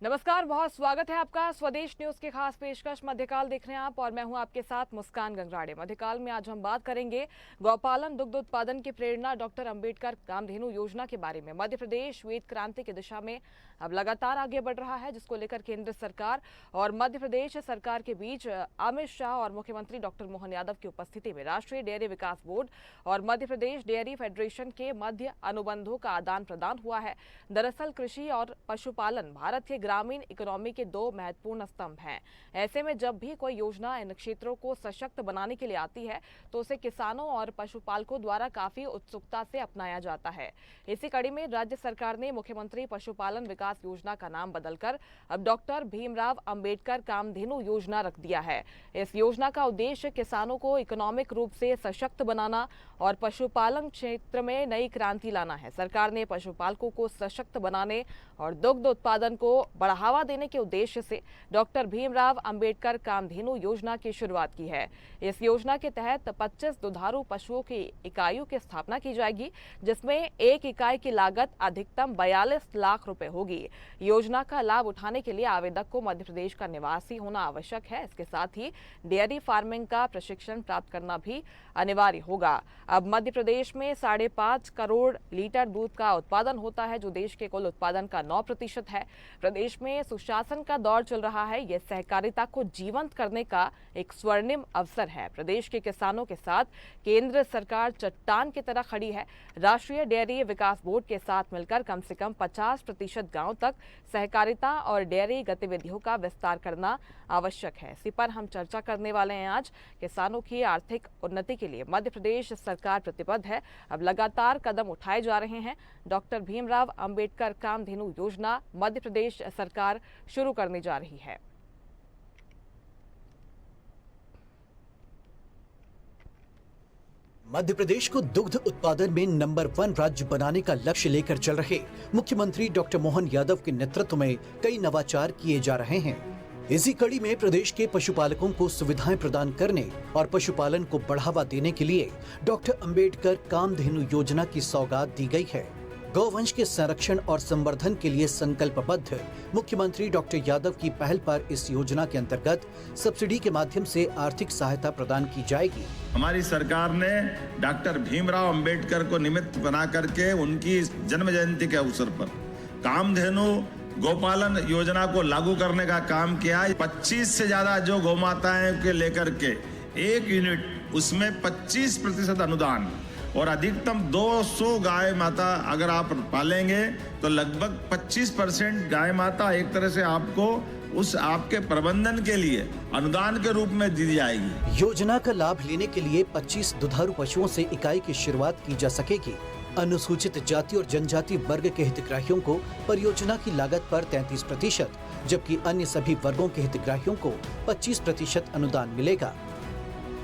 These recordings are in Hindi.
नमस्कार, बहुत स्वागत है आपका स्वदेश न्यूज की खास पेशकश मध्यकाल देख रहे हैं आप और मैं हूं आपके साथ मुस्कान गंगराड़े। मध्यकाल में आज हम बात करेंगे गौपालन दुग्ध उत्पादन की प्रेरणा डॉक्टर अंबेडकर कामधेनु योजना के बारे में। मध्य प्रदेश श्वेत क्रांति की दिशा में अब लगातार आगे बढ़ रहा है, जिसको लेकर केंद्र सरकार और मध्य प्रदेश सरकार के बीच अमित शाह और मुख्यमंत्री डॉक्टर मोहन यादव की उपस्थिति में राष्ट्रीय डेयरी विकास बोर्ड और मध्य प्रदेश डेयरी फेडरेशन के मध्य अनुबंधों का आदान प्रदान हुआ है। दरअसल कृषि और पशुपालन भारत के ग्रामीण इकोनॉमी के दो महत्वपूर्ण स्तंभ हैं। ऐसे में जब भी कोई योजना इन क्षेत्रों को सशक्त बनाने के लिए आती है तो उसे किसानों और पशुपालकों द्वारा काफी उत्सुकता से अपनाया जाता है। इसी कड़ी में राज्य सरकार ने मुख्यमंत्री पशुपालन विकास योजना का नाम बदलकर अब डॉक्टर भीमराव अंबेडकर कामधेनु योजना रख दिया है। इस योजना का उद्देश्य किसानों को इकोनॉमिक रूप से सशक्त बनाना और पशुपालन क्षेत्र में नई क्रांति लाना है। सरकार ने पशुपालकों को सशक्त बनाने और दुग्ध उत्पादन को बढ़ावा देने के उद्देश्य से डॉक्टर भीमराव अंबेडकर कामधेनु योजना की शुरुआत की है। इस योजना के तहत 25 दुधारू पशुओं की इकाइयों की स्थापना की जाएगी, जिसमें एक इकाई की लागत अधिकतम 42 लाख रुपए होगी। योजना का लाभ उठाने के लिए आवेदक को मध्य प्रदेश का निवासी होना आवश्यक है। इसके साथ ही डेयरी फार्मिंग का प्रशिक्षण प्राप्त करना भी अनिवार्य होगा। अब मध्य प्रदेश में 5.5 करोड़ लीटर दूध का उत्पादन होता है, जो देश के कुल उत्पादन का 9% है। प्रदेश में सुशासन का दौर चल रहा है। यह सहकारिता को जीवंत करने का एक स्वर्णिम अवसर है। प्रदेश के किसानों के साथ केंद्र सरकार चट्टान की तरह खड़ी है। राष्ट्रीय डेयरी विकास बोर्ड के साथ मिलकर कम से कम 50% गांव तक सहकारिता और डेयरी गतिविधियों का विस्तार करना आवश्यक है। इसी पर हम चर्चा करने वाले हैं आज। किसानों की आर्थिक उन्नति के लिए मध्य प्रदेश सरकार प्रतिबद्ध है। अब लगातार कदम उठाए जा रहे हैं। डॉक्टर भीमराव अंबेडकर कामधेनु योजना मध्य प्रदेश सरकार शुरू करने जा रही है। मध्य प्रदेश को दुग्ध उत्पादन में नंबर 1 राज्य बनाने का लक्ष्य लेकर चल रहे मुख्यमंत्री डॉक्टर मोहन यादव के नेतृत्व में कई नवाचार किए जा रहे हैं। इसी कड़ी में प्रदेश के पशुपालकों को सुविधाएं प्रदान करने और पशुपालन को बढ़ावा देने के लिए डॉक्टर अंबेडकर कामधेनु योजना की सौगात दी गई है। गौवंश के संरक्षण और संवर्धन के लिए संकल्पबद्ध मुख्यमंत्री डॉक्टर यादव की पहल पर इस योजना के अंतर्गत सब्सिडी के माध्यम से आर्थिक सहायता प्रदान की जाएगी। हमारी सरकार ने डॉक्टर भीमराव अंबेडकर को निमित्त बना करके उनकी जन्म जयंती के अवसर पर कामधेनु गौपालन योजना को लागू करने का काम किया। 25 से ज्यादा जो गौ माताएं के लेकर के एक यूनिट, उसमें 25% अनुदान और अधिकतम 200 गाय माता अगर आप पालेंगे तो लगभग 25% गाय माता एक तरह से आपको उस आपके प्रबंधन के लिए अनुदान के रूप में दी जाएगी। योजना का लाभ लेने के लिए 25 दुधारू पशुओं से इकाई की शुरुआत की जा सकेगी। अनुसूचित जाति और जनजाति वर्ग के हितग्राहियों को परियोजना की लागत पर 33%, जबकि अन्य सभी वर्गों के हितग्राहियों को 25% अनुदान मिलेगा।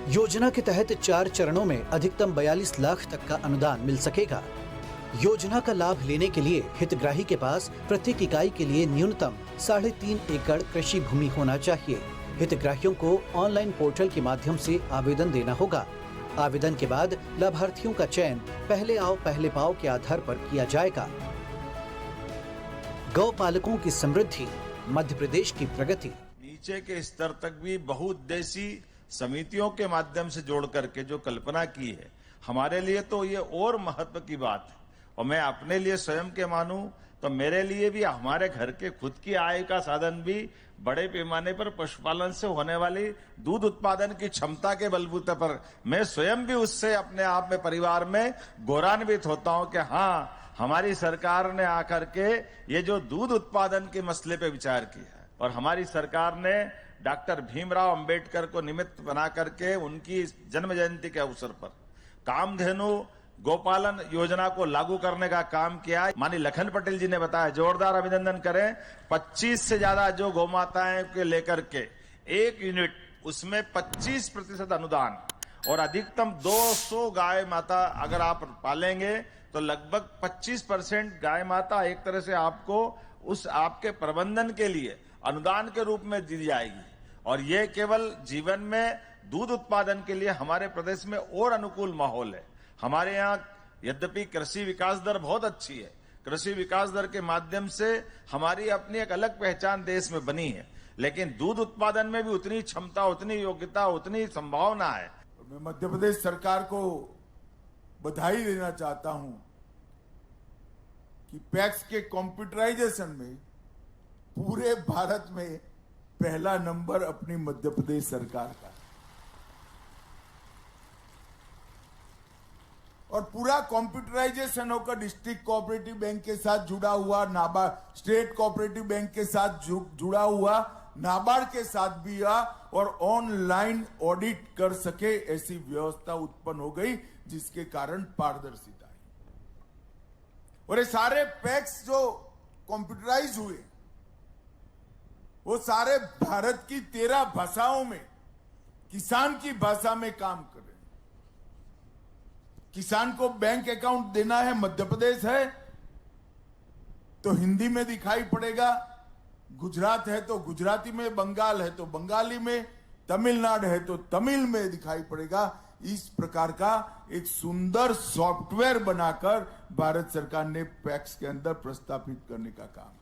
योजना के तहत 4 चरणों में अधिकतम 42 लाख तक का अनुदान मिल सकेगा। योजना का लाभ लेने के लिए हितग्राही के पास प्रत्येक इकाई के लिए न्यूनतम 3.5 एकड़ कृषि भूमि होना चाहिए। हितग्राहियों को ऑनलाइन पोर्टल के माध्यम से आवेदन देना होगा। आवेदन के बाद लाभार्थियों का चयन पहले आओ पहले पाओ के आधार पर किया जाएगा। गौ पालकों की समृद्धि, मध्य प्रदेश की प्रगति। नीचे के स्तर तक भी बहुउद्देशीय समितियों के माध्यम से जोड़ करके जो कल्पना की है, हमारे लिए तो ये और महत्व की बात है। और मैं अपने लिए स्वयं के मानूं तो मेरे लिए भी हमारे घर के खुद की आय का साधन भी बड़े पैमाने पर पशुपालन से होने वाली दूध उत्पादन की क्षमता के बलबूते पर मैं स्वयं भी उससे अपने आप में परिवार में गौरवान्वित होता हूं कि हाँ, हमारी सरकार ने आकर के ये जो दूध उत्पादन के मसले पे विचार किया है और हमारी सरकार ने डॉक्टर भीमराव अंबेडकर को निमित्त बना करके उनकी जन्म जयंती के अवसर पर कामधेनु गौपालन योजना को लागू करने का काम किया। माननीय लखन पटेल जी ने बताया, जोरदार अभिनंदन करें। 25 से ज्यादा जो गौ माताएं के लेकर के एक यूनिट, उसमें 25% अनुदान और अधिकतम 200 गाय माता अगर आप पालेंगे तो लगभग 25% गाय माता एक तरह से आपको उस आपके प्रबंधन के लिए अनुदान के रूप में दी जाएगी। और ये केवल जीवन में दूध उत्पादन के लिए हमारे प्रदेश में और अनुकूल माहौल है। हमारे यहाँ यद्यपि कृषि विकास दर बहुत अच्छी है, कृषि विकास दर के माध्यम से हमारी अपनी एक अलग पहचान देश में बनी है, लेकिन दूध उत्पादन में भी उतनी क्षमता, उतनी योग्यता, उतनी संभावना है। मैं मध्य प्रदेश सरकार को बधाई देना चाहता हूं कि पैक्स के कंप्यूटराइजेशन में पूरे भारत में पहला नंबर अपनी मध्य प्रदेश सरकार का, और पूरा कंप्यूटराइजेशन होकर डिस्ट्रिक्ट कोऑपरेटिव बैंक के साथ जुड़ा हुआ, नाबार्ड स्टेट कोऑपरेटिव बैंक के साथ जुड़ा हुआ, नाबार्ड के साथ भी हुआ, और ऑनलाइन ऑडिट कर सके ऐसी व्यवस्था उत्पन्न हो गई, जिसके कारण पारदर्शिता आई। और ये सारे पैक्स जो कंप्यूटराइज हुए वो सारे भारत की 13 भाषाओं में किसान की भाषा में काम कर रहे हैं। किसान को बैंक अकाउंट देना है, मध्य प्रदेश है तो हिंदी में दिखाई पड़ेगा, गुजरात है तो गुजराती में, बंगाल है तो बंगाली में, तमिलनाडु है तो तमिल में दिखाई पड़ेगा। इस प्रकार का एक सुंदर सॉफ्टवेयर बनाकर भारत सरकार ने पैक्स के अंदर प्रस्तावित करने का काम।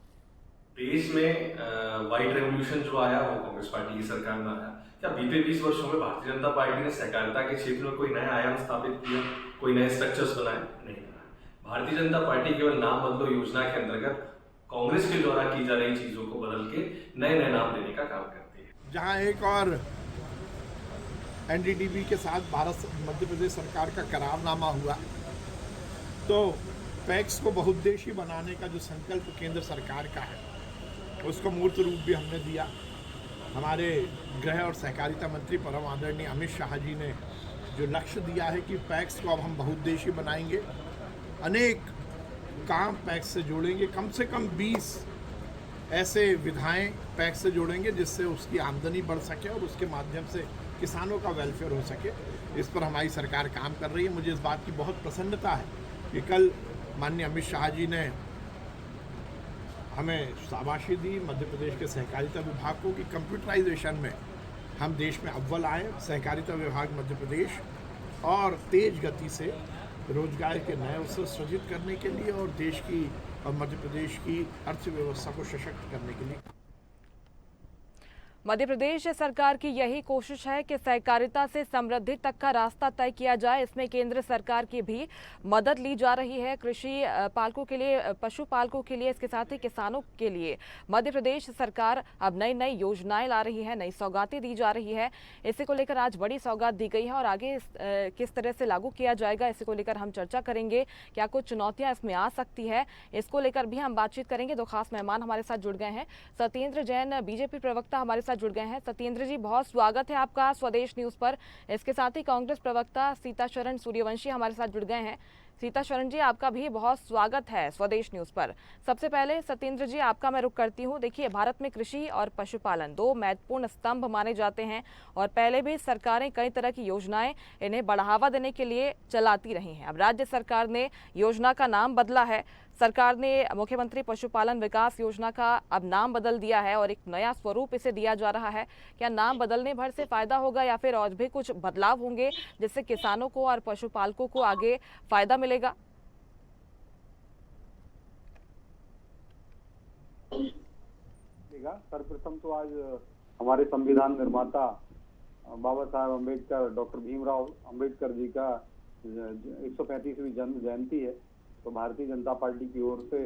देश में व्हाइट रेवोल्यूशन जो आया वो कांग्रेस पार्टी की सरकार में आया। क्या बीते 20 वर्षों में भारतीय जनता पार्टी ने सहकारिता के क्षेत्र में कोई नया आयाम स्थापित किया, कोई नए स्ट्रक्चर्स बनाए? नहीं बनाए। भारतीय जनता पार्टी केवल नाम बदलो योजना के अंतर्गत कांग्रेस के द्वारा की जा रही चीजों को बदल के नए नए नाम देने का काम करती है। जहां एक और एनडीडीबी के साथ मध्य प्रदेश सरकार का करारनामा हुआ, तो पैक्स को बहुउद्देशीय बनाने का जो संकल्प केंद्र सरकार का है उसको मूर्त रूप भी हमने दिया। हमारे गृह और सहकारिता मंत्री परम आदरणीय अमित शाह जी ने जो लक्ष्य दिया है कि पैक्स को अब हम बहुउद्देशीय बनाएंगे, अनेक काम पैक्स से जोड़ेंगे, कम से कम 20 ऐसे विधाएं पैक्स से जोड़ेंगे जिससे उसकी आमदनी बढ़ सके और उसके माध्यम से किसानों का वेलफेयर हो सके। इस पर हमारी सरकार काम कर रही है। मुझे इस बात की बहुत प्रसन्नता है कि कल माननीय अमित शाह जी ने हमें शाबाशी दी मध्य प्रदेश के सहकारिता विभाग को कि कंप्यूटराइजेशन में हम देश में अव्वल आए। सहकारिता विभाग मध्य प्रदेश और तेज गति से रोजगार के नए अवसर सृजित करने के लिए और देश की और मध्य प्रदेश की अर्थव्यवस्था को सशक्त करने के लिए। मध्य प्रदेश सरकार की यही कोशिश है कि सहकारिता से समृद्धि तक का रास्ता तय किया जाए। इसमें केंद्र सरकार की भी मदद ली जा रही है। कृषि पालकों के लिए, पशुपालकों के लिए, इसके साथ ही किसानों के लिए मध्य प्रदेश सरकार अब नई नई योजनाएं ला रही है, नई सौगातें दी जा रही है। इसी को लेकर आज बड़ी सौगात दी गई है और आगे किस तरह से लागू किया जाएगा, इसी को लेकर हम चर्चा करेंगे। क्या कुछ चुनौतियां इसमें आ सकती है, इसको लेकर भी हम बातचीत करेंगे। दो खास मेहमान हमारे साथ जुड़ गए हैं। सत्येंद्र जैन, बीजेपी प्रवक्ता, हमारे जुड़ गए हैं। सत्येंद्र जी, बहुत स्वागत है आपका स्वदेश न्यूज पर। इसके साथ ही कांग्रेस प्रवक्ता सीताशरण सूर्यवंशी हमारे साथ जुड़ गए हैं। सीताशरण जी, आपका भी बहुत स्वागत है स्वदेश न्यूज पर। सबसे पहले सत्येंद्र जी, आपका मैं रुख करती हूं। देखिए, भारत में कृषि और पशुपालन दो महत्वपूर्ण स्तंभ माने जाते हैं और पहले भी सरकारें कई तरह की योजनाएं इन्हें बढ़ावा देने के लिए चलाती रही हैं। अब राज्य सरकार ने योजना का नाम बदला है। सरकार ने मुख्यमंत्री पशुपालन विकास योजना का अब नाम बदल दिया है और एक नया स्वरूप इसे दिया जा रहा है। क्या नाम बदलने भर से फायदा होगा या फिर और भी कुछ बदलाव होंगे जिससे किसानों को और पशुपालकों को आगे फायदा मिलेगा? सर्वप्रथम तो आज हमारे संविधान निर्माता बाबा साहब अम्बेडकर, डॉक्टर भीमराव अम्बेडकर जी का 135वीं जन्म जयंती है, तो भारतीय जनता पार्टी की ओर से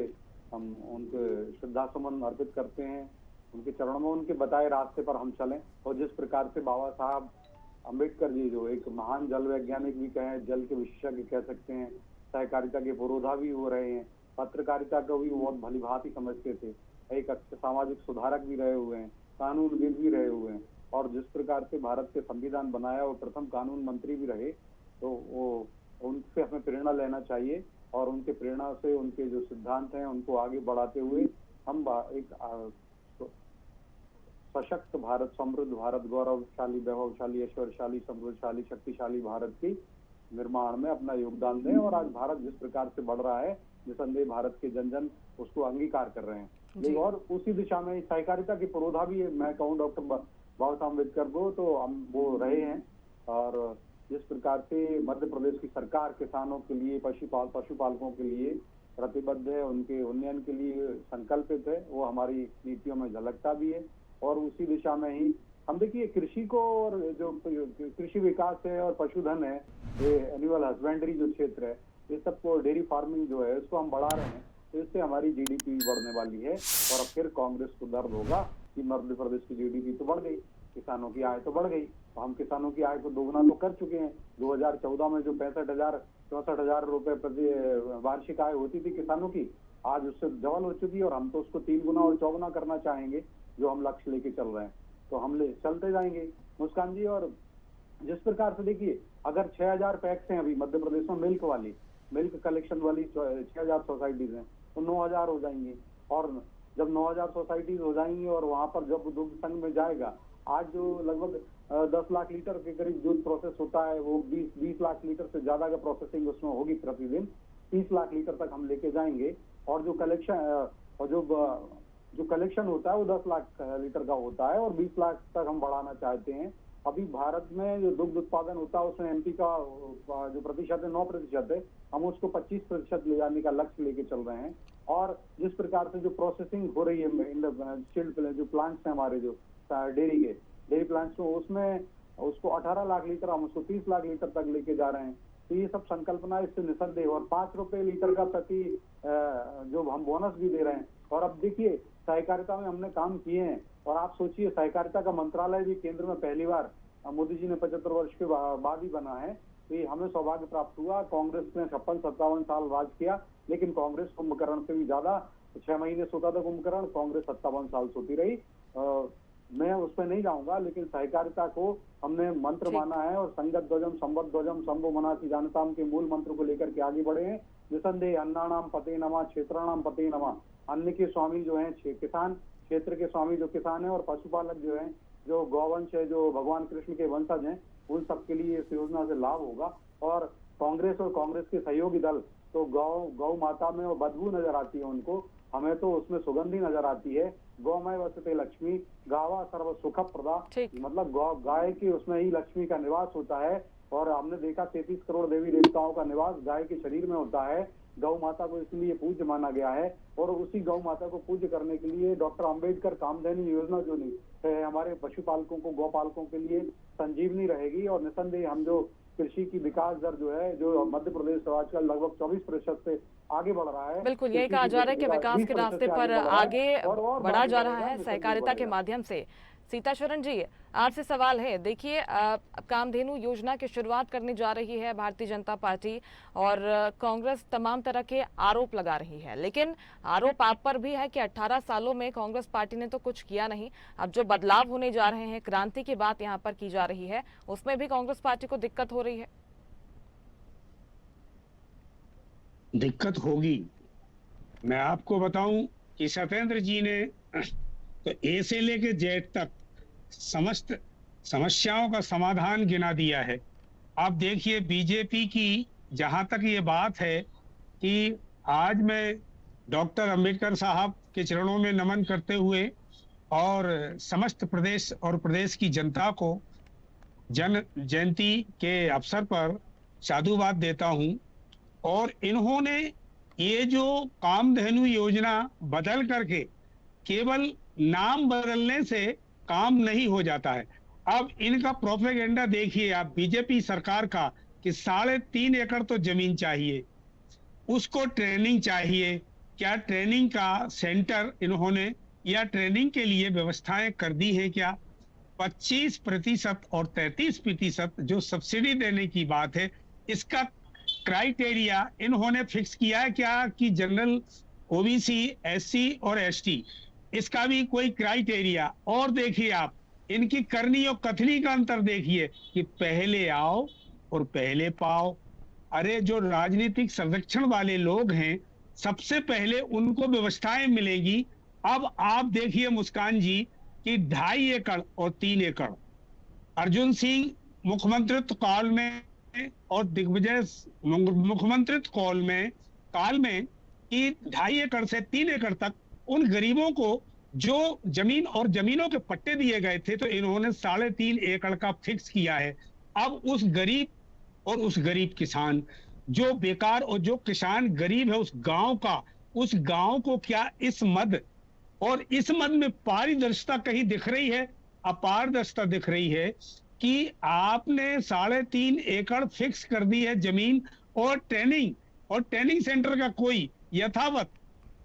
हम उनके श्रद्धासुमन अर्पित करते हैं। उनके चरणों में, उनके बताए रास्ते पर हम चलें। और जिस प्रकार से बाबा साहब अम्बेडकर जी जो एक महान जल वैज्ञानिक भी कहें, जल के विशेषज्ञ कह सकते हैं, सहकारिता के पुरोधा भी हो रहे हैं, पत्रकारिता को भी बहुत भलीभांति समझते थे, एक अच्छे सामाजिक सुधारक भी रहे हुए हैं, कानूनविद भी रहे हुए हैं, और जिस प्रकार से भारत के संविधान बनाया और प्रथम कानून मंत्री भी रहे, तो वो उनसे हमें प्रेरणा लेना चाहिए और उनके प्रेरणा से उनके जो सिद्धांत हैं उनको आगे बढ़ाते हुए हम एक सशक्त भारत, समृद्ध भारत, गौरवशाली, वैभवशाली, ऐश्वर्यशाली, समृद्धशाली, शक्तिशाली भारत की निर्माण में अपना योगदान दें। और आज भारत जिस प्रकार से बढ़ रहा है, निसंदेह भारत के जन जन उसको अंगीकार कर रहे हैं। और उसी दिशा में सहकारिता की पुरोधा भी मैं कहूँ डॉक्टर बाबा साहब अम्बेडकर को, तो हम वो रहे हैं। और जिस प्रकार से मध्य प्रदेश की सरकार किसानों के लिए, पशुपालकों के लिए प्रतिबद्ध है, उनके उन्नयन के लिए संकल्पित है, वो हमारी नीतियों में झलकता भी है। और उसी दिशा में ही हम देखिए कृषि को, और जो कृषि विकास है और पशुधन है, ये एनिमल हस्बेंड्री जो क्षेत्र है, ये सबको, डेयरी फार्मिंग जो है इसको हम बढ़ा रहे हैं, तो इससे हमारी जीडीपी बढ़ने वाली है। और अब फिर कांग्रेस को दर्द होगा कि मध्य प्रदेश की जीडीपी तो बढ़ गई, किसानों की आय तो बढ़ गई। तो हम किसानों की आय को दोगुना तो कर चुके हैं। 2014 में जो 64,000 रुपए प्रति वार्षिक आय होती थी किसानों की, आज उससे डबल हो चुकी है, और हम तो उसको 3 गुना और 4 गुना करना चाहेंगे, जो हम लक्ष्य लेके चल रहे हैं। तो हम चलते जाएंगे मुस्कान जी। और जिस प्रकार से देखिए, अगर 6,000 पैक्स हैं अभी मध्य प्रदेश में मिल्क कलेक्शन वाली 6,000 सोसाइटीज हैं, तो 9,000 हो जाएंगी। और जब 9,000 सोसाइटीज हो जाएंगी और वहां पर जब दुग्ध संघ में जाएगा, आज जो लगभग 10 लाख लीटर के करीब दूध प्रोसेस होता है, वो 20 लाख लीटर से ज्यादा का प्रोसेसिंग उसमें होगी प्रतिदिन। 30 लाख लीटर तक हम लेके जाएंगे। और जो कलेक्शन होता है वो 10 लाख लीटर का होता है, और 20 लाख तक हम बढ़ाना चाहते हैं। अभी भारत में जो दुग्ध उत्पादन होता है उसमें एमपी का जो प्रतिशत है 9% है, हम उसको 25% ले जाने का लक्ष्य लेके चल रहे हैं। और जिस प्रकार से जो प्रोसेसिंग हो रही है जो प्लांट्स हैं हमारे, जो डेयरी प्लांट्स, उसमें उसको 18 लाख लीटर, हम उसको 30 लाख लीटर तक लेके जा रहे हैं। तो ये सब संकल्पना इससे निसंदेह। और 5 रुपए लीटर का प्रति जो हम बोनस भी दे रहे हैं। और अब देखिए, सहकारिता में हमने काम किए हैं, और आप सोचिए सहकारिता का मंत्रालय भी केंद्र में पहली बार मोदी जी ने 75 वर्ष के बाद ही बना है। तो ये हमें सौभाग्य प्राप्त हुआ। कांग्रेस ने 56-57 साल राज किया, लेकिन कांग्रेस कुंभकर्ण से भी ज्यादा 6 महीने सोता था कुंभकर्ण, कांग्रेस 57 साल सोती रही। मैं उस पर नहीं जाऊंगा, लेकिन सहकारिता को हमने मंत्र माना है, और संगत ध्वजम संवत ध्वजम संभो मनासी जानताम के मूल मंत्र को लेकर के आगे बढ़े हैं। निसंदेह अन्नानाम पते नमः, क्षेत्राणाम पते नमः। अन्न के स्वामी जो है किसान, क्षेत्र के स्वामी जो किसान है, और पशुपालक जो है, जो गौवंश है, जो भगवान कृष्ण के वंशज हैं, उन सबके लिए इस योजना से लाभ होगा। और कांग्रेस के सहयोगी दल तो गौ माता में वो बदबू नजर आती है उनको, हमें तो उसमें सुगंधी नजर आती है। गौमय वसते लक्ष्मी, गावा सर्व सुख प्रदा, मतलब गाय की उसमें ही लक्ष्मी का निवास होता है। और हमने देखा 33 करोड़ देवी देवताओं का निवास गाय के शरीर में होता है। गौ माता को इसलिए पूज्य माना गया है, और उसी गौ माता को पूज्य करने के लिए डॉक्टर अंबेडकर कामधेनु योजना जो है, हमारे पशुपालकों को, गौपालकों के लिए संजीवनी रहेगी। और निसंदेह हम जो कृषि की विकास दर जो है, जो मध्य प्रदेश आजकल लगभग 24% से आगे बढ़ रहा है। बिल्कुल, यही कहा जा रहा है कि विकास के रास्ते पर आगे बढ़ा जा रहा है सहकारिता के माध्यम से। सीताशरण जी, आपसे सवाल है, देखिए कामधेनु योजना की शुरुआत करने जा रही है भारतीय जनता पार्टी, और कांग्रेस तमाम तरह के आरोप लगा रही है, लेकिन आरोप आप पर भी है कि 18 सालों में कांग्रेस पार्टी ने तो कुछ किया नहीं। अब जो बदलाव होने जा रहे हैं, क्रांति की बात यहाँ पर की जा रही है, उसमें भी कांग्रेस पार्टी को दिक्कत हो रही है। दिक्कत होगी। मैं आपको बताऊं कि सत्येंद्र जी ने तो ए से लेके जेड तक समस्त समस्याओं का समाधान गिना दिया है। आप देखिए, बीजेपी की जहां तक ये बात है कि आज मैं डॉक्टर अंबेडकर साहब के चरणों में नमन करते हुए और समस्त प्रदेश और प्रदेश की जनता को जन जयंती के अवसर पर साधुवाद देता हूं। और इन्होंने ये जो कामधेनु योजना बदल करके, केवल नाम बदलने से काम नहीं हो जाता है। अब इनका प्रोपेगेंडा देखिए आप, बीजेपी सरकार का, कि 3.5 एकड़ तो जमीन चाहिए, उसको ट्रेनिंग चाहिए। क्या ट्रेनिंग का सेंटर इन्होंने या ट्रेनिंग के लिए व्यवस्थाएं कर दी है क्या? 25% और 33% जो सब्सिडी देने की बात है, इसका क्राइटेरिया इन्होंने फिक्स किया है क्या कि जनरल, ओबीसी, एससी और एसटी, इसका भी कोई क्राइटेरिया? और देखिए आप इनकी करनी और कथनी का अंतर देखिए कि पहले आओ और पहले पाओ। अरे जो राजनीतिक सर्वेक्षण वाले लोग हैं, सबसे पहले उनको व्यवस्थाएं मिलेंगी। अब आप देखिए मुस्कान जी कि 2.5 एकड़ और 3 एकड़ अर्जुन सिंह मुख्यमंत्रित्व काल में और दिग्विजय मुख्यमंत्रित्व काल में कि 2.5 एकड़ से 3 एकड़ तक उन गरीबों को जो जमीन और जमीनों के पट्टे दिए गए थे, तो इन्होंने 3.5 एकड़ का फिक्स किया है। अब उस गरीब और उस गरीब किसान जो बेकार और जो किसान गरीब है उस गांव को क्या इस मद और इस मद में पारदर्शिता कहीं दिख रही है? अपारदर्शिता दिख रही है कि आपने 3.5 एकड़ फिक्स कर दी है जमीन और ट्रेनिंग सेंटर का कोई यथावत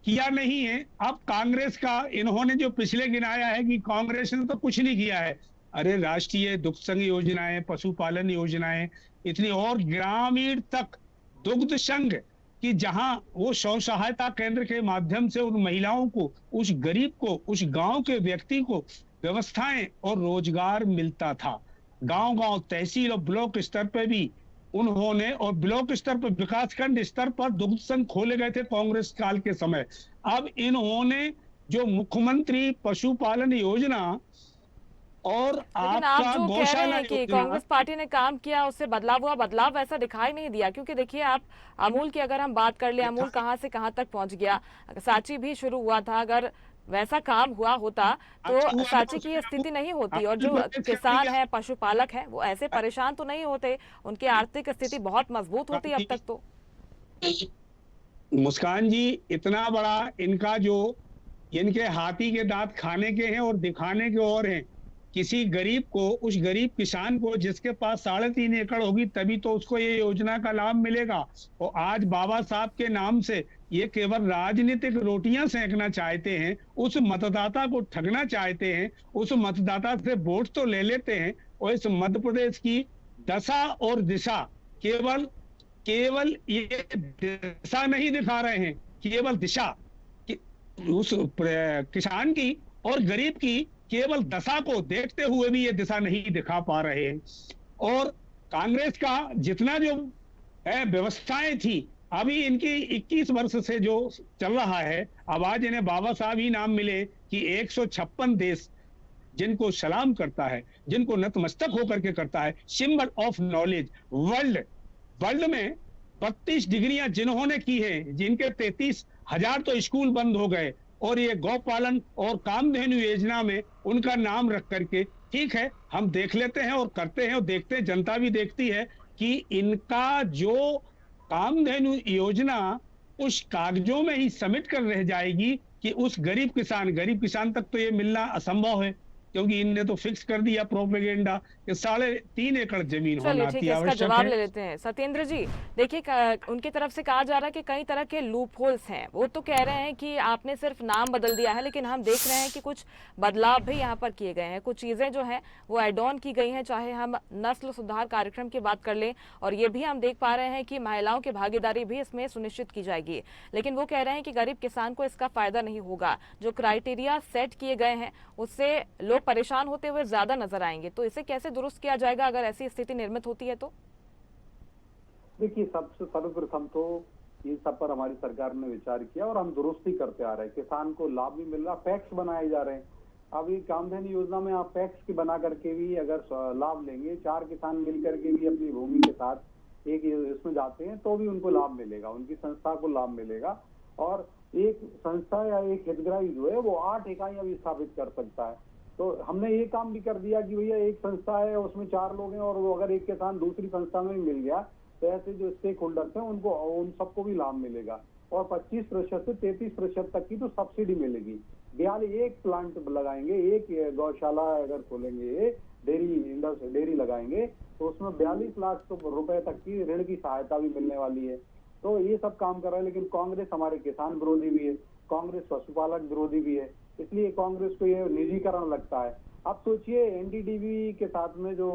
किया नहीं है। अब कांग्रेस का इन्होंने जो पिछले गिनाया है कि कांग्रेस ने तो कुछ नहीं किया है। अरे राष्ट्रीय दुग्ध संघ योजनाएं, पशुपालन योजनाएं, इतनी और ग्रामीण तक दुग्ध संघ कि जहां वो स्व सहायता केंद्र के माध्यम से उन महिलाओं को, उस गरीब को, उस गांव के व्यक्ति को व्यवस्थाएं और रोजगार मिलता था। गांव-गांव, तहसील और ब्लॉक स्तर पर भी उन्होंने, और ब्लॉक स्तर पर, विकासखंड स्तर पर दुग्ध संघ खोले गए थे कांग्रेस काल के समय। अब इन्होंने जो मुख्यमंत्री पशुपालन योजना और लेकिन आप आपका जो कह रहे गौशाला हैं कि योजना, कांग्रेस पार्टी ने काम किया, उससे बदलाव हुआ, बदलाव वैसा दिखाई नहीं दिया। क्योंकि देखिए, आप अमूल की अगर हम बात कर ले, अमूल कहाँ से कहाँ तक पहुंच गया, सांची भी शुरू हुआ था। अगर वैसा काम हुआ होता तो सांची की ये स्थिति नहीं होती, और जो किसान है, पशुपालक है, वो ऐसे परेशान तो नहीं होते, उनकी आर्थिक स्थिति बहुत मजबूत होती अब तक तो। मुस्कान जी, इतना बड़ा इनका जो, इनके हाथी के दांत खाने के हैं और दिखाने के और हैं। किसी गरीब को, उस गरीब किसान को जिसके पास 3.5 एकड़ होगी तभी तो उसको ये योजना का लाभ मिलेगा। और आज बाबा साहब के नाम से ये केवल राजनीतिक रोटियां सेकना चाहते हैं, उस मतदाता को ठगना चाहते हैं, उस मतदाता से वोट तो ले लेते हैं, और इस मध्य प्रदेश की दशा और दिशा केवल ये दिशा नहीं दिखा रहे हैं, केवल दिशा उस किसान की और गरीब की केवल दशा को देखते हुए भी ये दिशा नहीं दिखा पा रहे हैं। और कांग्रेस का जितना जो व्यवस्थाएं थी, अभी इनकी 21 वर्ष से जो चल रहा है, अब आज इन्हें बाबा साहब ही नाम मिले कि 156 देश जिनको सलाम करता है, जिनको नतमस्तक होकर के करता है, सिंबल ऑफ नॉलेज वर्ल्ड में 32 डिग्रियां जिन्होंने की है, जिनके 33,000 तो स्कूल बंद हो गए, और ये गौपालन और कामधेनु योजना में उनका नाम रख करके, ठीक है, हम देख लेते हैं और करते हैं और देखते हैं, जनता भी देखती है कि इनका जो कामधेनु योजना उस कागजों में ही समेट कर रह जाएगी कि उस गरीब किसान तक तो ये मिलना असंभव है, क्योंकि इनने तो फिक्स कर दिया प्रोपेगेंडा कि 3.5 एकड़ जमीन होना चलिए, ठीक है, इसका जवाब ले लेते हैं। सत्येंद्र जी, देखिए, उनकी तरफ से कहा जा रहा है कि कई तरह के लूप होल्स हैं। वो तो कह रहे हैं कि आपने सिर्फ नाम बदल दिया है, लेकिन हम देख रहे हैं कि कुछ बदलाव भी यहाँ पर किए गए हैं, कुछ चीजें जो हैं वो एड ऑन की गई हैं। चाहे हम नस्ल सुधार कार्यक्रम की बात कर लें, और ये भी हम देख पा रहे हैं कि महिलाओं की भागीदारी भी इसमें सुनिश्चित की जाएगी। लेकिन वो कह रहे हैं कि गरीब किसान को इसका फायदा नहीं होगा। जो क्राइटेरिया सेट किए गए हैं उससे लोग परेशान होते हुए ज्यादा नजर आएंगे। तो इसे कैसे दुरुस्त किया जाएगा अगर ऐसी स्थिति निर्मित होती है तो? देखिए, सबसे सर्वप्रथम तो इन सब पर हमारी सरकार ने विचार किया और हम दुरुस्ती करते आ रहे हैं। किसान को लाभ भी मिल रहा, पैक्स बनाए जा रहे हैं। अब ये कामधेनु योजना में आप पैक्स की बना करके भी अगर लाभ लेंगे, 4 किसान मिल करके भी अपनी भूमि के साथ एक इसमें जाते हैं तो भी उनको लाभ मिलेगा, उनकी संस्था को लाभ मिलेगा। और एक संस्था या एक हितग्राही जो है वो 8 इकाइयां भी स्थापित कर सकता है। तो हमने ये काम भी कर दिया कि भैया एक संस्था है, उसमें 4 लोग हैं, और वो अगर एक किसान दूसरी संस्था में भी मिल गया तो ऐसे जो स्टेक होल्डर्स हैं उनको, उन सबको भी लाभ मिलेगा। और 25% से 33% तक की तो सब्सिडी मिलेगी। 42 प्लांट लगाएंगे, एक गौशाला अगर खोलेंगे, डेयरी लगाएंगे तो उसमें 42 लाख रुपए तक की ऋण की सहायता भी मिलने वाली है। तो ये सब काम कर रहा है। लेकिन कांग्रेस हमारे किसान विरोधी भी है, कांग्रेस पशुपालक विरोधी भी है, इसलिए कांग्रेस को ये निजीकरण लगता है। अब सोचिए, एनडीडीबी के साथ में जो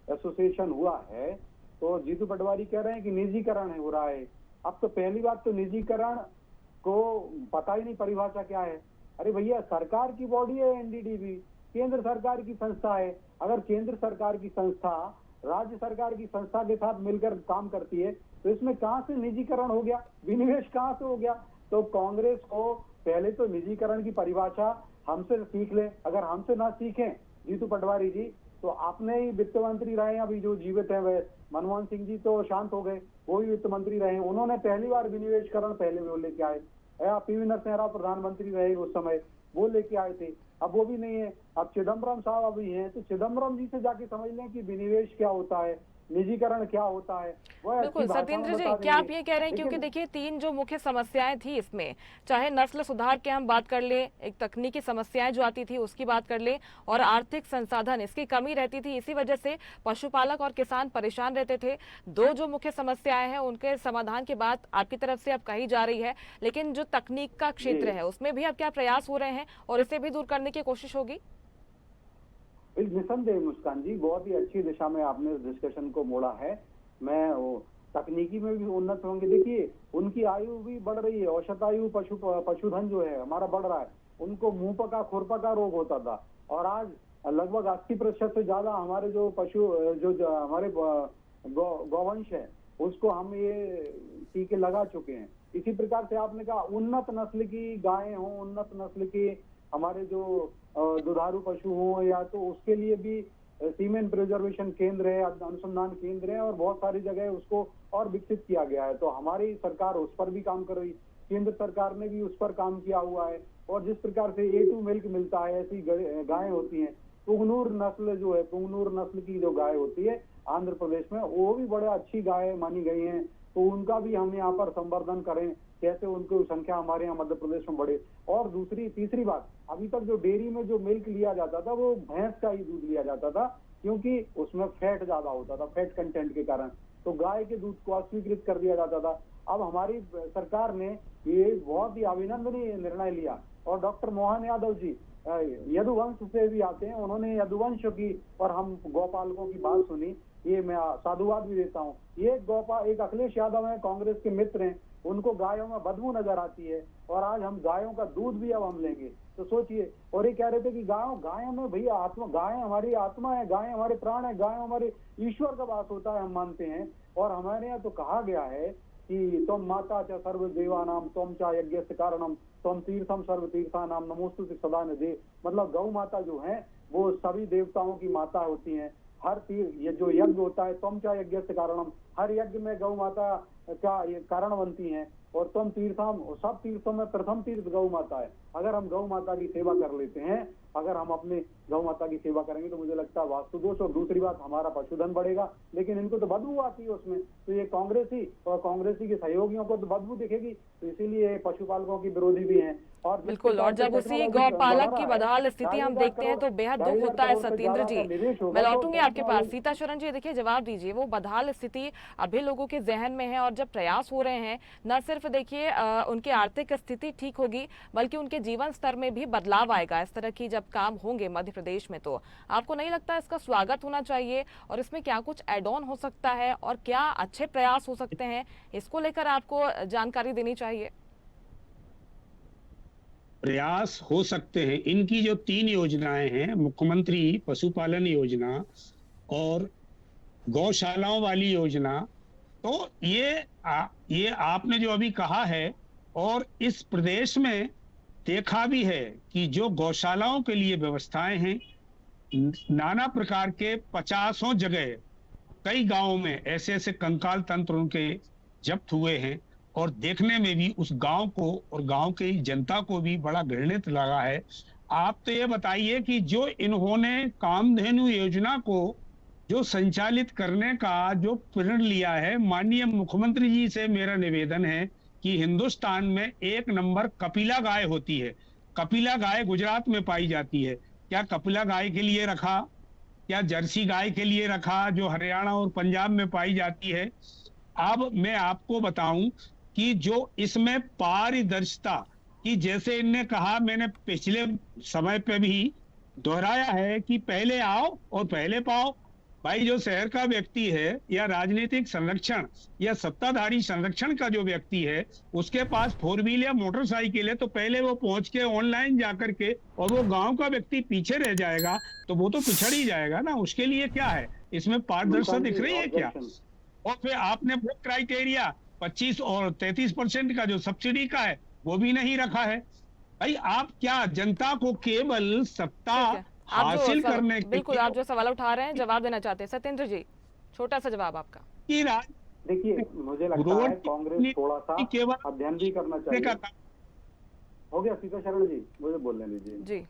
एसोसिएशन हुआ है, तो जीतू पटवारी कह रहे हैं कि निजीकरण हो रहा है। अब तो पहली बात तो निजीकरण को पता ही नहीं परिभाषा क्या है। अरे भैया, सरकार की बॉडी है एनडीडीबी, केंद्र सरकार की संस्था है। अगर केंद्र सरकार की संस्था राज्य सरकार की संस्था के साथ मिलकर काम करती है तो इसमें कहां से निजीकरण हो गया, विनिवेश कहां से हो गया? तो कांग्रेस को पहले तो निजीकरण की परिभाषा हमसे सीख ले। अगर हमसे ना सीखें जीतू पटवारी जी, तो आपने ही वित्त मंत्री रहे, अभी जो जीवित है वह मनमोहन सिंह जी तो शांत हो गए, वो भी वित्त मंत्री रहे, उन्होंने पहली बार विनिवेशकरण पहले वो लेके आए। पीवी नरसिम्हा राव प्रधानमंत्री रहे उस समय, वो लेके आए थे। अब वो भी नहीं है। अब चिदम्बरम साहब अभी हैं, तो चिदम्बरम जी से जाके समझ लें कि विनिवेश क्या होता है, निजीकरण क्या होता है, वह बिल्कुल अच्छी भाषा में सत्येंद्र जी, बता क्या आप देंगे। ये कह रहे हैं, क्योंकि लेकिन देखिए 3 जो मुख्य समस्याएं थी इसमें, चाहे नस्ल सुधार की हम बात कर ले, एक तकनीकी समस्याएं जो आती थी उसकी बात कर ले, और आर्थिक संसाधन इसकी कमी रहती थी, इसी वजह से पशुपालक और किसान परेशान रहते थे। 2 जो मुख्य समस्याएं हैं उनके समाधान की बात आपकी तरफ से अब कही जा रही है, लेकिन जो तकनीक का क्षेत्र है उसमें भी अब क्या प्रयास हो रहे हैं और इसे भी दूर करने की कोशिश होगी? निसंदेह मुस्कान जी, बहुत ही अच्छी दिशा में आपने इस डिस्कशन को मोड़ा है। मैं तकनीकी में भी उन्नत होंगे। देखिए, उनकी आयु भी बढ़ रही है, औसत आयु पशुधन जो है हमारा बढ़ रहा है। उनको मुंह पका खुरपका रोग होता था, और आज लगभग 80% से ज्यादा हमारे जो पशु जो हमारे गौवंश है उसको हम ये टीके लगा चुके हैं। इसी प्रकार से आपने कहा उन्नत नस्ल की गायें हों, उन्नत नस्ल के हमारे जो दुधारू पशु हों, या तो उसके लिए भी सीमेन प्रिजर्वेशन केंद्र है, अनुसंधान केंद्र है, और बहुत सारी जगह उसको और विकसित किया गया है। तो हमारी सरकार उस पर भी काम कर रही, केंद्र सरकार ने भी उस पर काम किया हुआ है। और जिस प्रकार से A2 मिल्क मिलता है, ऐसी गायें होती हैं। पुंगनूर नस्ल जो है, पुंगनूर नस्ल की जो गाय होती है आंध्र प्रदेश में, वो भी बड़े अच्छी गाय मानी गई हैं। तो उनका भी हम यहाँ पर संवर्धन करें, कैसे उनकी संख्या हमारे यहाँ मध्य प्रदेश में बढ़े। और तीसरी बात, अभी तक जो डेयरी में जो मिल्क लिया जाता था वो भैंस का ही दूध लिया जाता था, क्योंकि उसमें फैट ज्यादा होता था, फैट कंटेंट के कारण। तो गाय के दूध को अस्वीकृत कर दिया जाता था। अब हमारी सरकार ने ये बहुत ही अभिनंदनीय निर्णय लिया, और डॉक्टर मोहन यादव जी यदुवंश से भी आते हैं, उन्होंने यदुवंश की और हम गौपालकों की बात सुनी, ये मैं साधुवाद भी देता हूँ। ये एक अखिलेश यादव है, कांग्रेस के मित्र हैं, उनको गायों में बदबू नजर आती है, और आज हम गायों का दूध भी अब हम लेंगे। तो सोचिए, और ये कह रहे थे कि गायों में भैया आत्मा, गाय हमारी आत्मा है, गाय हमारे प्राण है, गाय हमारे ईश्वर का वास होता है, हम मानते हैं। और हमारे यहाँ तो कहा गया है कि तुम माता च सर्व देवानाम तुम चा यज्ञस्य कारणम तुम तीर्थम सर्व तीर्थानाम नमोस्तुते सदा निधे। मतलब गौ माता जो है वो सभी देवताओं की माता होती हैं। हर तीर्थ, ये जो यज्ञ होता है, तुम चा यज्ञस्य कारणम, हर यज्ञ में गौ माता का ये कारण बनती हैं। और तुम तीर्थम, सब तीर्थों में प्रथम तीर्थ गौ माता है। अगर हम गौ माता की सेवा कर लेते हैं, अगर हम अपने गौ माता की सेवा करेंगे, तो मुझे लगता है वास्तु दोष। और दूसरी बात, हमारा पशुधन बढ़ेगा। लेकिन इनको तो बदबू आती है उसमें, तो ये कांग्रेसी और कांग्रेसी के सहयोगियों को तो बदबू दिखेगी, तो इसीलिए पशुपालकों की विरोधी भी हैं। और बिल्कुल, और जब उसी गौपालक की बदहाल स्थिति हम देखते हैं तो बेहद दुख होता है। सत्येंद्र जी, मैं लौटूंगी आपके पास। सीताशरण जी, देखिए जवाब दीजिए, वो बदहाल स्थिति अभी लोगों के जहन में है, और जब प्रयास हो रहे हैं, न सिर्फ देखिए उनकी आर्थिक स्थिति ठीक होगी, बल्कि उनके जीवन स्तर में भी बदलाव आएगा। इस तरह की जब काम होंगे मध्य प्रदेश में, तो आपको नहीं लगता इसका स्वागत होना चाहिए? और इसमें क्या कुछ एड ऑन हो सकता है और क्या अच्छे प्रयास हो सकते हैं, इसको लेकर आपको जानकारी देनी चाहिए। प्रयास हो सकते हैं। इनकी जो 3 योजनाएं हैं, मुख्यमंत्री पशुपालन योजना और गौशालाओं वाली योजना, तो ये आपने जो अभी कहा है, और इस प्रदेश में देखा भी है कि जो गौशालाओं के लिए व्यवस्थाएं हैं, नाना प्रकार के 50 जगह कई गांवों में ऐसे ऐसे कंकाल तंत्र उनके जब्त हुए हैं, और देखने में भी उस गांव को और गांव की जनता को भी बड़ा घृणित लगा है। आप तो ये बताइए कि जो इन्होंने कामधेनु योजना को जो संचालित करने का जो प्रण लिया है, माननीय मुख्यमंत्री जी से मेरा निवेदन है कि हिंदुस्तान में 1 नंबर कपिला गाय होती है। कपिला गाय गुजरात में पाई जाती है। क्या कपिला गाय के लिए रखा, क्या जर्सी गाय के लिए रखा जो हरियाणा और पंजाब में पाई जाती है? अब मैं आपको बताऊं कि जो इसमें पारदर्शिता की, जैसे इनने कहा, मैंने पिछले समय पे भी दोहराया है कि पहले आओ और पहले पाओ। भाई, जो शहर का व्यक्ति है या राजनीतिक संरक्षण या सत्ताधारी संरक्षण का जो व्यक्ति है, उसके पास 4 व्हील या मोटरसाइकिल है, तो पहले वो पहुंच के ऑनलाइन जाकर के, और वो गांव का व्यक्ति पीछे रह जाएगा तो वो तो पिछड़ ही जाएगा ना। उसके लिए क्या है, इसमें पारदर्शिता दिख रही है क्या? और फिर आपने वो क्राइटेरिया 25 और 33% का जो सब्सिडी का है वो भी नहीं रखा है। भाई, आप क्या जनता को केवल सत्ता हासिल करने के, बिल्कुल आप जो सवाल उठा रहे हैं जवाब देना चाहते हैं सत्येंद्र जी, छोटा सा जवाब आपका। देखिए, मुझे लगता है कांग्रेस थोड़ा सा अध्ययन भी करना चाहिए। हो गया सीताशरण जी, मुझे बोलने दीजिए जी।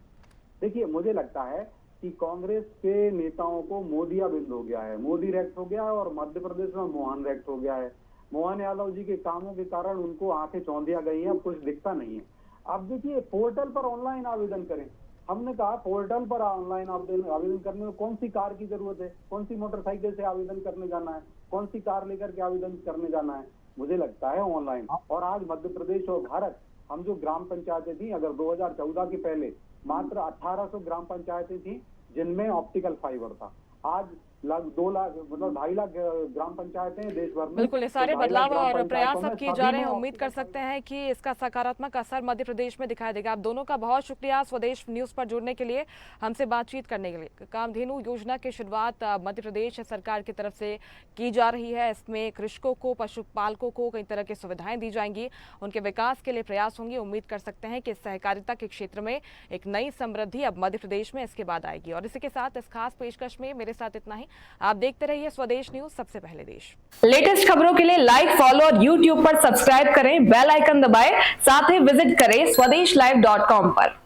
देखिए, मुझे लगता है कि कांग्रेस के नेताओं को मोदियाबिंद हो गया है, मोदी रेक्ट हो गया है और मध्य प्रदेश में मोहन रेक्ट हो गया है। मोहन यादव जी के कामों के कारण उनको आंखें चौंधिया गई हैं, अब कुछ दिखता नहीं है। अब देखिए पोर्टल पर ऑनलाइन आवेदन करें, हमने कहा पोर्टल पर ऑनलाइन आवेदन करने में कौन सी कार की जरूरत है, कौन सी मोटरसाइकिल से आवेदन करने जाना है, कौन सी कार लेकर के आवेदन करने जाना है, मुझे लगता है ऑनलाइन। और आज मध्य प्रदेश और भारत, हम जो ग्राम पंचायतें थी, अगर 2014 के पहले मात्र 1800 ग्राम पंचायतें थी जिनमें ऑप्टिकल फाइबर था, आज 2 लाख मतलब 2.5 लाख ग्राम पंचायतें हैं देश भर में। बिल्कुल, ये सारे तो 2.5 बदलाव लाख ग्राम और प्रयास पंचायतों अब में किए सभी जा रहे हैं। में उम्मीद कर सकते हैं कि इसका सकारात्मक असर मध्य प्रदेश में दिखाई देगा। आप दोनों का बहुत शुक्रिया स्वदेश न्यूज पर जुड़ने के लिए, हमसे बातचीत करने के लिए। कामधेनु योजना की शुरुआत मध्य प्रदेश सरकार की तरफ से की जा रही है। इसमें कृषकों को, पशुपालकों को कई तरह की सुविधाएं दी जाएंगी, उनके विकास के लिए प्रयास होंगे। उम्मीद कर सकते हैं कि सहकारिता के क्षेत्र में एक नई समृद्धि अब मध्य प्रदेश में इसके बाद आएगी। और इसी के साथ इस खास पेशकश में मेरे साथ इतना ही। आप देखते रहिए स्वदेश न्यूज, सबसे पहले देश। लेटेस्ट खबरों के लिए लाइक, फॉलो और यूट्यूब पर सब्सक्राइब करें, बेल आइकन दबाएं, साथ ही विजिट करें swedishlive.com पर।